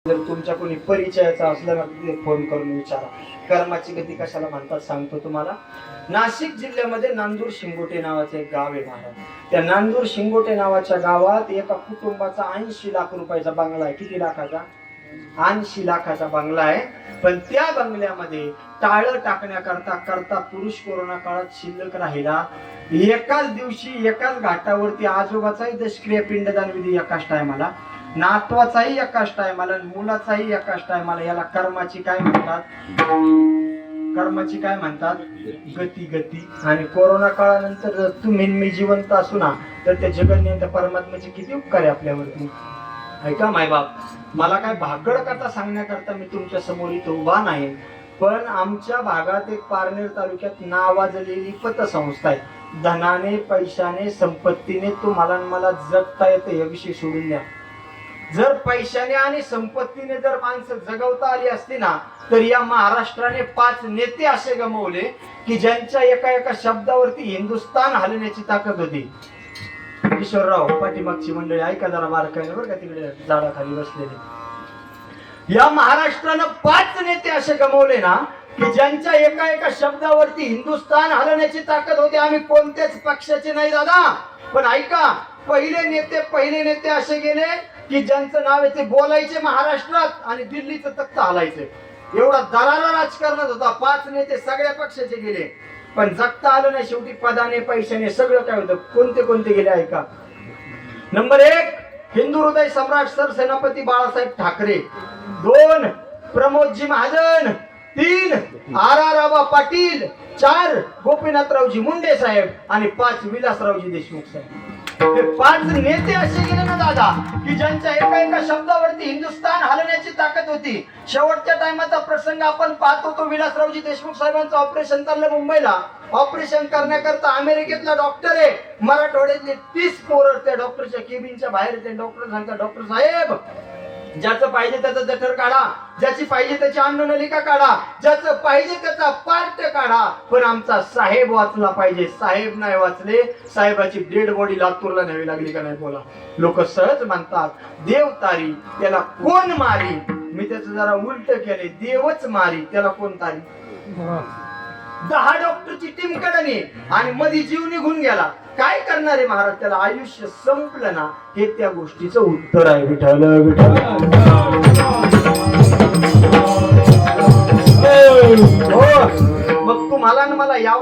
जर तुमच्या कोणी परिचयाचा असला ना ते फोन करून विचारा. कर्माची गती कशाला म्हणतात सांगतो तुम्हाला. नाशिक जिल्ह्यामध्ये नांदूर शिंगोटे नावाचे एक गाव आहे महाराज. त्या नांदूर शिंगोटे नावाच्या गावात एका कुटुंबाचा 80 लाख रुपयाचा बंगला आहे. किती लाखाचा? 80 लाखाचा बंगला आहे. पण त्या बंगल्यामध्ये टाळं टाकण्याकरता करता पुरुष कोरोना काळात शिल्लक राहिला. एकाच दिवशी एकाच घाटावरती आजोबाचाही दशक्रिया पिंडदान विधी एकाच टायमाला, नातवाचाही एकाच टायमाला, मुलाचाही एकाच टायमाला. याला कर्माची काय म्हणतात? कर्माची काय म्हणतात? गती. गती. आणि कोरोना काळानंतर जर तुम्ही मी जिवंत असू ना तर त्या जगन्यंत परमात्म्याचे किती उपकार आहे आपल्यावरती. ऐका मायबाप, मला काय भाकड कथा सांगण्याकरता मी तुमच्या समोर इथं उभा नाही, पण आमच्या भागात एक पारनेर तालुक्यात नावाजलेली पतसंस्था आहे. धनाने, पैशाने, संपत्तीने तुम्हाला मला जगता येतं या विषय सोडून द्या. जर पैशाने आणि संपत्तीने जर माणसं जगवता आली असती ना तर या महाराष्ट्राने 5 नेते असे गमावले की ज्यांच्या एका एका शब्दावरती हिंदुस्थान हलण्याची ताकद होती. किशोरराव पाठीमागची मंडळी ऐका जरा बारकाईने बरं का, तिकडे झाडाखाली बसलेले. या महाराष्ट्रानं 5 नेते असे गमावले ना की ज्यांच्या एका एका शब्दावरती हिंदुस्थान हलण्याची ताकद होती. आम्ही कोणत्याच पक्षाचे नाही दादा, पण ऐका, पहिले नेते असे गेले की ज्यांचं नाव आहे ते बोलायचे महाराष्ट्रात आणि दिल्लीचं तख्त हलायचे. एवढा दरारा राजकारणात होता. 5 नेते सगळ्या पक्षाचे गेले, पण जगता आलं नाही. शेवटी पदाने पैशाने सगळं काय होतं. कोणते कोणते गेले ऐका. नंबर 1 हिंदू हृदय सम्राट सरसेनापती बाळासाहेब ठाकरे. 2 प्रमोदजी महाजन. 3 आर.आर. पाटील. 4 गोपीनाथरावजी मुंडे साहेब आणि 5 विलासरावजी देशमुख साहेब. हे 5 नेते असे गेले ना दादा की ज्यांच्या एका एका शब्दावरती हिंदुस्थान हलण्याची ताकद होती. शेवटच्या टाइमाचा प्रसंग आपण पाहतो तो विलासरावजी देशमुख साहेबांचं ऑपरेशन चाललं मुंबईला. ऑपरेशन करण्याकरता अमेरिकेतला डॉक्टर आहे. मराठवाड्यातले 30 पोरं त्या डॉक्टरच्या केबिनच्या बाहेर. ते डॉक्टर सांगतात, डॉक्टर साहेब ज्याचं पाहिजे त्याचं जठर काढा, ज्याची पाहिजे त्याची अन्ननलिका काढा, ज्याचं पाहिजे त्याचा पार्ट काढा, पण आमचा साहेब वाचला पाहिजे. साहेब नाही वाचले. साहेबाची डेड बॉडी लातूरला न्यावी लागली का नाही बोला. लोक सहज म्हणतात देव तारी त्याला कोण मारी. मी त्याचं जरा उलट केले, देवच मारी त्याला कोण तारी. 10 डॉक्टरची टीम कडे आणि मध्ये जीव निघून गेला. काय करणार आहे महाराज? त्याला आयुष्य संपलं ना, हे त्या गोष्टीचं उत्तर आहे. विठ्ठल विठ्ठल. हो, मग तुम्हाला मला या